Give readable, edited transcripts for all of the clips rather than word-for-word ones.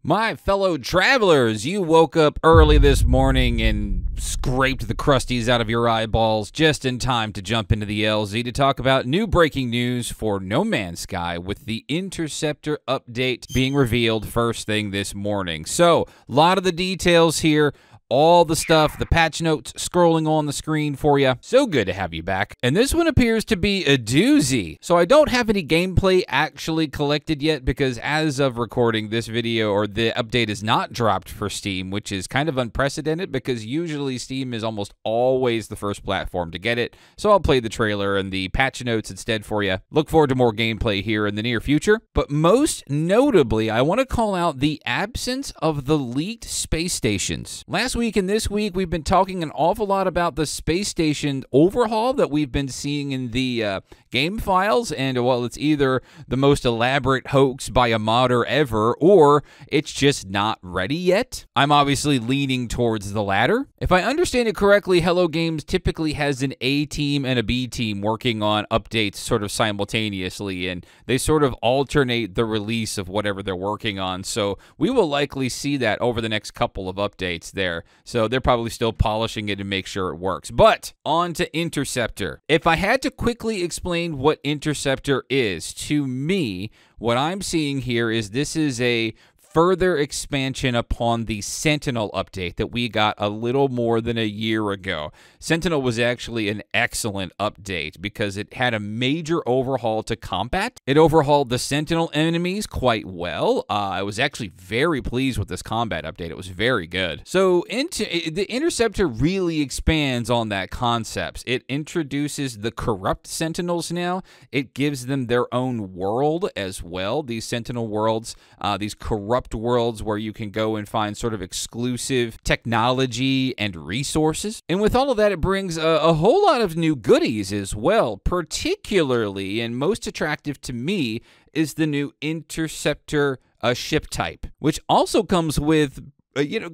My fellow travelers, you woke up early this morning and scraped the crusties out of your eyeballs just in time to jump into the LZ to talk about new breaking news for No Man's Sky with the Interceptor update being revealed first thing this morning. So, a lot of the details here. All the stuff, the patch notes scrolling on the screen for you. So good to have you back. And this one appears to be a doozy. So I don't have any gameplay actually collected yet because as of recording this video, or the update is not dropped for Steam, which is kind of unprecedented because usually Steam is almost always the first platform to get it. So I'll play the trailer and the patch notes instead for you. Look forward to more gameplay here in the near future. But most notably, I want to call out the absence of the leaked space stations. Last week and this week, we've been talking an awful lot about the space station overhaul that we've been seeing in the game files, and well, it's either the most elaborate hoax by a modder ever, or it's just not ready yet. I'm obviously leaning towards the latter. If I understand it correctly, Hello Games typically has an A team and a B team working on updates sort of simultaneously, and they sort of alternate the release of whatever they're working on, so we will likely see that over the next couple of updates there. So they're probably still polishing it to make sure it works. But on to Interceptor. If I had to quickly explain what Interceptor is, to me, what I'm seeing here is this is a further expansion upon the Sentinel update that we got a little more than a year ago. Sentinel was actually an excellent update because it had a major overhaul to combat. It overhauled the Sentinel enemies quite well. I was actually very pleased with this combat update. It was very good. So the Interceptor really expands on that concept. It introduces the corrupt Sentinels now. It gives them their own world as well. These Sentinel worlds, these corrupt worlds where you can go and find sort of exclusive technology and resources. And with all of that, it brings a whole lot of new goodies as well. Particularly, and most attractive to me, is the new Interceptor ship type, which also comes with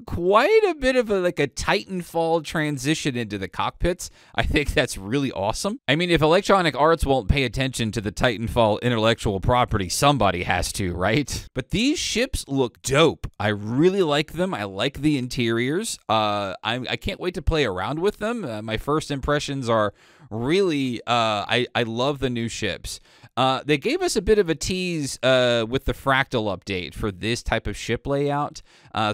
quite a bit of a Titanfall transition into the cockpits. I think that's really awesome. I mean, if Electronic Arts won't pay attention to the Titanfall intellectual property, somebody has to, right? But these ships look dope. I really like them. I like the interiors. I can't wait to play around with them. My first impressions are really, I love the new ships. They gave us a bit of a tease with the Fractal update for this type of ship layout,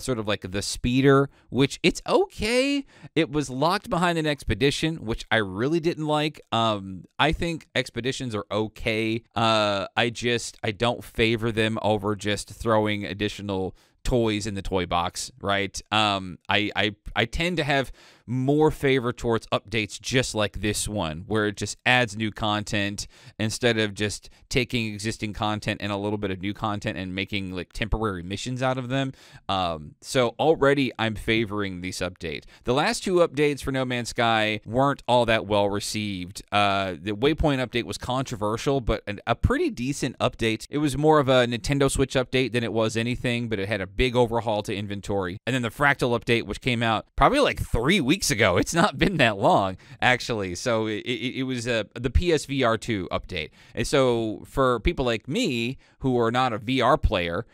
sort of like the speeder, which it's okay. It was locked behind an expedition, which I really didn't like. I think expeditions are okay. I don't favor them over just throwing additional toys in the toy box, right? I tend to have more favor towards updates just like this one, where it just adds new content instead of just taking existing content and a little bit of new content and making like temporary missions out of them. So already I'm favoring this update. The last two updates for No Man's Sky weren't all that well received. The Waypoint update was controversial, but a pretty decent update. It was more of a Nintendo Switch update than it was anything, but it had a big overhaul to inventory. And then the Fractal update, which came out probably like 3 weeks ago. It's not been that long, actually. So it was the PSVR 2 update. And so for people like me who are not a VR player,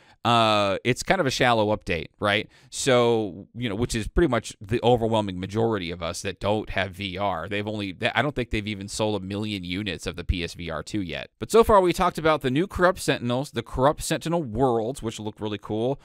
it's kind of a shallow update, right? So, which is pretty much the overwhelming majority of us that don't have VR. I don't think they've even sold 1 million units of the PSVR 2 yet. But so far, we talked about the new Corrupt Sentinels, the Corrupt Sentinel worlds, which look really cool,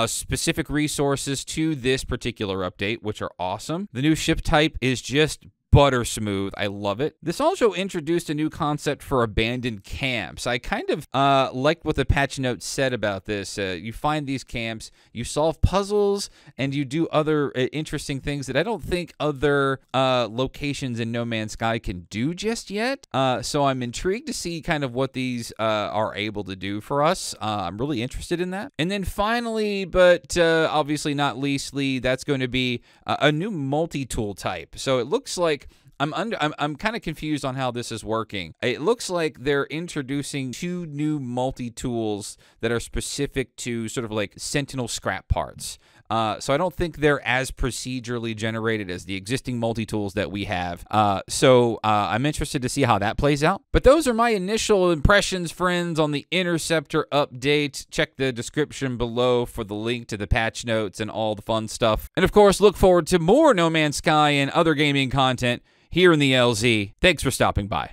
specific resources to this particular update, which are awesome. The new ship type is just butter smooth. I love it. This also introduced a new concept for abandoned camps. I kind of liked what the patch notes said about this. You find these camps, you solve puzzles, and you do other interesting things that I don't think other locations in No Man's Sky can do just yet. So I'm intrigued to see kind of what these are able to do for us. I'm really interested in that. And then finally, but obviously not leastly, that's going to be a new multi-tool type. So it looks like I'm kind of confused on how this is working. It looks like they're introducing 2 new multi-tools that are specific to sort of like Sentinel scrap parts. So I don't think they're as procedurally generated as the existing multi-tools that we have. So I'm interested to see how that plays out. But those are my initial impressions, friends, on the Interceptor update. Check the description below for the link to the patch notes and all the fun stuff. And of course, look forward to more No Man's Sky and other gaming content here in the LZ. Thanks for stopping by.